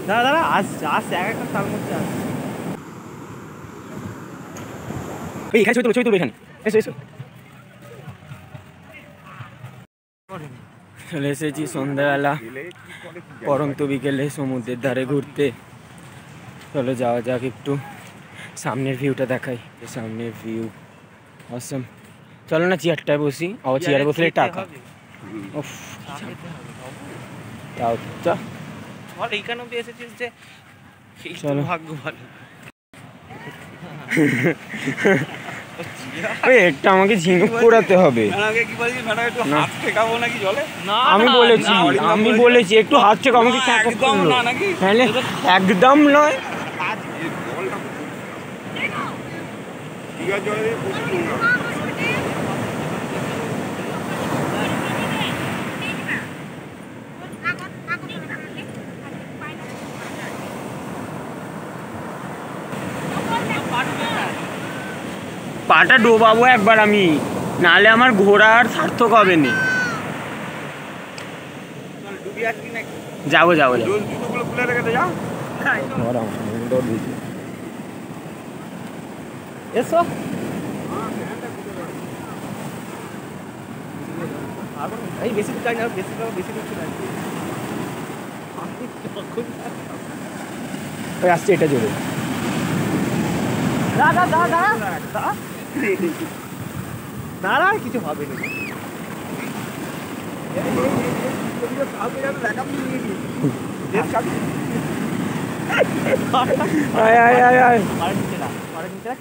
দাঁড়া দাঁড়া আসছে আসছে এক একটা তার মধ্যে আসছে। এই এখানে ছবি তুলো এখানে এসো এসো। চলে এসেছি সন্ধ্যাবেলা পরন্ত বিকেলে সমুদ্রের ধারে ঘুরতে। চলো যাওয়া যাক, একটু সামনের ভিউটা দেখাই। সামনের ভিউ অসম। চলো না চেয়ারটায় বসি, চেয়ারে বসলে টাকা। উফ তাও চল এইখানে অব্দি এসেছিস যে, চলো ভাগ্য ভালো। একটা আমাকে ঝিনুক পোড়াতে হবে। আমি বলেছি একটু হাত ছেঁকা, আমাকে একদম নয়। পাটা ডোবাবো একবার আমি, নাহলে আমার ঘোরা আর সার্থক হবে না। যাবো যাবো এসো। এই বেশি দূর যাই না, বেশি দূর আসছে এটা জোরে। দাঁড়া কিছু হবে না।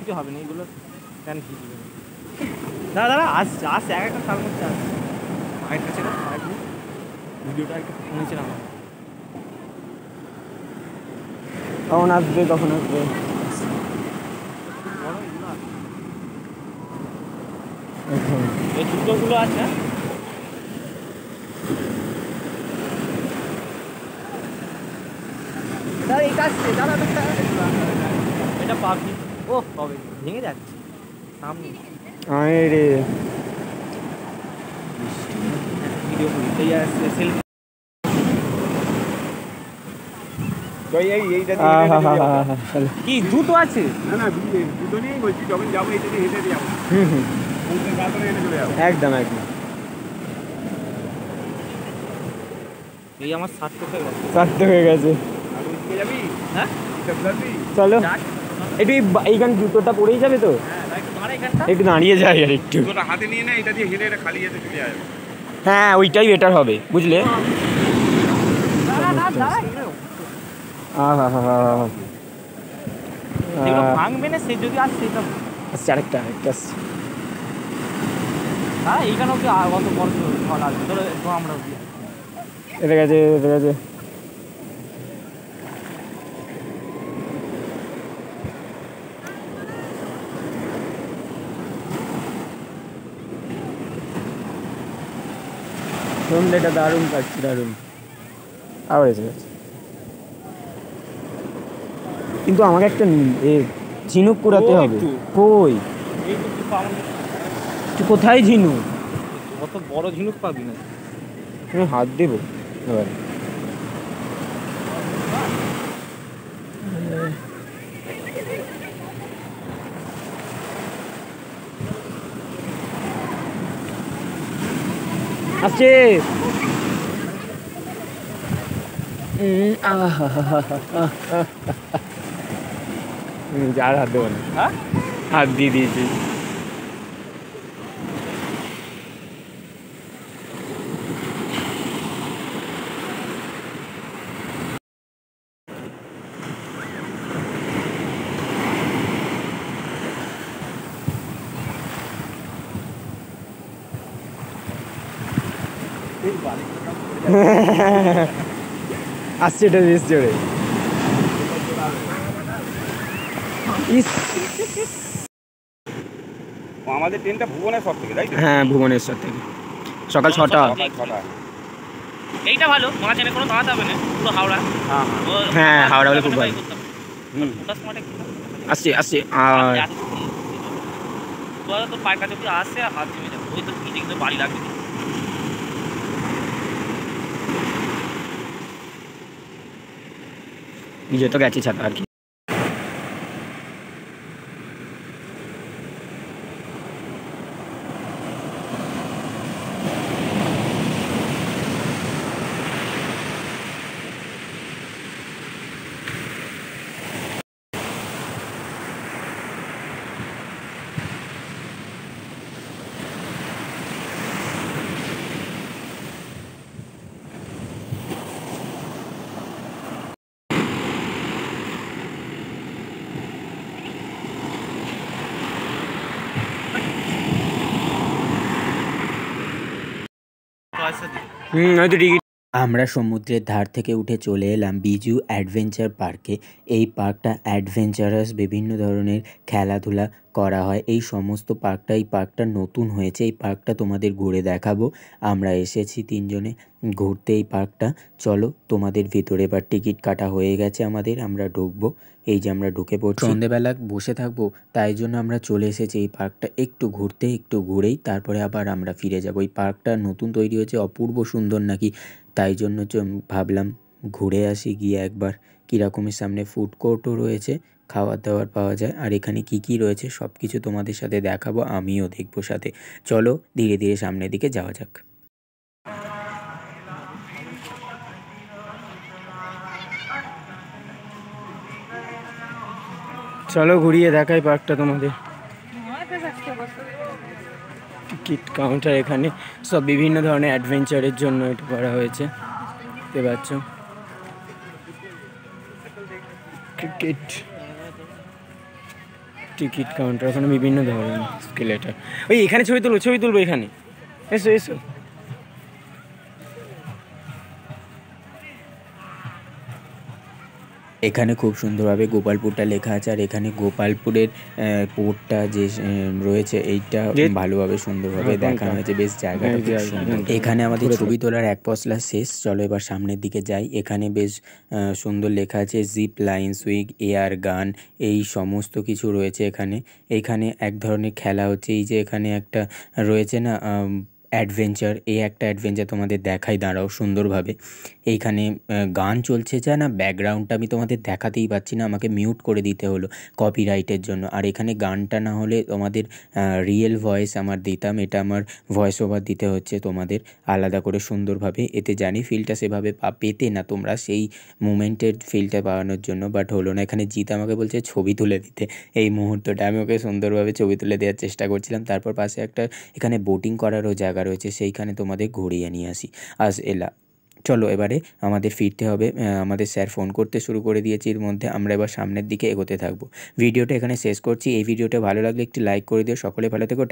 কিছু হবে না এগুলো। দাঁড়া দাঁড়া আসছে আসছে এক একটা তার মধ্যে আসছে। মায়ের কাছে ভিডিওটা একটু নিয়েছিলাম। কখন আসবে কখন আসবে? এই জুতোগুলো আছে এটা পাবি। ও হবে ভেঙে যাচ্ছে সামনে। রে ভিডিও করি সেলফি। কি জুতো আছে? একদম একদম এই আমার সার্থক হয়ে গেছে। হ্যাঁ চলো একটু এইখানে জুতোটা পরেই যাবে তো, একটু দাঁড়িয়ে যাই আর একটু হাতে নিয়ে না, এটা দিয়ে হেলে এটা খালি যেতে চলে যাবে। হ্যাঁ ওইটাই বেটার হবে বুঝলে। ভাঙবে না সে যদি আসছে। আচ্ছা আরেকটা আসছে। হ্যাঁ এইখানেও কি অত বড় ফল আসবে? ধরো আমরা এতে গেছে সন্ধ্যেটা দারুণ কাটছে, দারুণ। আবার এসে গেছে, কিন্তু আমাকে একটা ঝিনুক কুড়াতে হবে। কই কোথায় ঝিনুক? অত বড় ঝিনুক পাবি না, আমি হাত দেবো এবার। আসছে আর হাত দেবো না। হ্যাঁ হাত দিয়ে দিয়েছি। আসছে এটা বেশ জোরে। আমাদের ট্রেনটা ভুবনেশ্বর থেকে, তাই তো? হ্যাঁ ভুবনেশ্বর থেকে সকাল 6টা। এইটা ভালো, মাঝখানে কোনো দাঁড়াতে হবে না, পুরো হাওড়া। হ্যাঁ হাওড়া হলে খুব ভালো। আসছে আসছে তোর পায়ের কাছে যদি আসছে আর হাত জমে যাবে, ওই তো কি দেখতে বাড়ি লাগবে। নিজে তো গেছি ছাতা আর কি। হয়তো টিকিট। আমরা সমুদ্রের ধার থেকে উঠে চলে এলাম বিজু অ্যাডভেঞ্চার পার্কে। এই পার্কটা অ্যাডভেঞ্চারাস, বিভিন্ন ধরনের খেলাধুলা করা হয়। এই সমস্ত পার্কটা নতুন হয়েছে। এই পার্কটা তোমাদের ঘুরে দেখাবো। আমরা এসেছি 3 জনে ঘুরতে এই পার্কটা। চলো তোমাদের ভিতরে, এবার টিকিট কাটা হয়ে গেছে আমাদের, আমরা ঢুকবো। এই যে আমরা ঢুকে পড়ছি, সন্ধেবেলা বসে থাকবো, তাই জন্য আমরা চলে এসেছি এই পার্কটা একটু ঘুরতে। একটু ঘুরেই তারপরে আবার আমরা ফিরে যাবো। এই পার্কটা নতুন তৈরি হয়েছে, অপূর্ব সুন্দর নাকি, তাই জন্য ভাবলাম ঘুরে আসি, গিয়ে একবার কীরকমের। সামনে ফুড কোর্টও রয়েছে, খাবার দাবার পাওয়া যায়। আর এখানে কি কি রয়েছে সব কিছু তোমাদের সাথে দেখাবো, আমিও দেখবো সাথে। চলো ধীরে ধীরে সামনের দিকে যাওয়া যাক। চলো ঘুরিয়ে দেখাই পার্কটা তোমাদের। টিকিট কাউন্টার, এখানে সব বিভিন্ন ধরনের অ্যাডভেঞ্চারের জন্য এটা করা হয়েছে, দেখতে পাচ্ছ। টিকিট কাউন্টার, ওখানে বিভিন্ন ধরনের স্কেলেটার। ওই এখানে ছবি তুলবো এখানে, এসো এসো। এখানে খুব সুন্দরভাবে গোপালপুরটা লেখা আছে, আর এখানে গোপালপুরের পোর্টটা যে রয়েছে এইটা ভালোভাবে সুন্দরভাবে দেখানো হয়েছে। বেশ জায়গাটা খুব সুন্দর। এখানে আমাদের ছবি তোলার এক পশলা শেষ। চলো এবার সামনের দিকে যাই। এখানে বেশ সুন্দর লেখা আছে জিপ লাইন, সুইং, এয়ার গান, এই সমস্ত কিছু রয়েছে এখানে। এইখানে এক ধরনের খেলা হচ্ছে। এই যে এখানে একটা রয়েছে না অ্যাডভেঞ্চার, এই একটা অ্যাডভেঞ্চার তোমাদের দেখাই, দাঁড়াও সুন্দরভাবে। এইখানে গান চলছে, যা না ব্যাকগ্রাউন্ডটা আমি তোমাদের দেখাতেই পাচ্ছি না, আমাকে মিউট করে দিতে হলো কপিরাইটের জন্য। আর এখানে গানটা না হলে তোমাদের রিয়েল ভয়েস আমার দিতাম, এটা আমার ভয়েস ওভার দিতে হচ্ছে তোমাদের আলাদা করে সুন্দরভাবে। এতে জানি ফিলটা সেভাবে পেতে না তোমরা, সেই মুমেন্টের ফিলটা পাওয়ানোর জন্য, বাট হলো না। এখানে জিৎ আমাকে বলছে ছবি তুলে দিতে এই মুহূর্তটা, আমি ওকে সুন্দরভাবে ছবি তুলে দেওয়ার চেষ্টা করছিলাম। তারপর পাশে একটা এখানে বোটিং করারও জায়গা রয়েছে, সেইখানে তোমাদের ঘুরিয়ে নিয়ে আসি। এলা চলো এবারে আমাদের ফিরতে হবে। আমাদের স্যার ফোন করতে শুরু করে দিয়েছে, এর মধ্যে আমরা এবার সামনের দিকে এগোতে থাকবো। ভিডিওটা এখানে শেষ করছি। এই ভিডিওটা ভালো লাগলে একটি লাইক করে দিও। সকলে ভালো থেকো।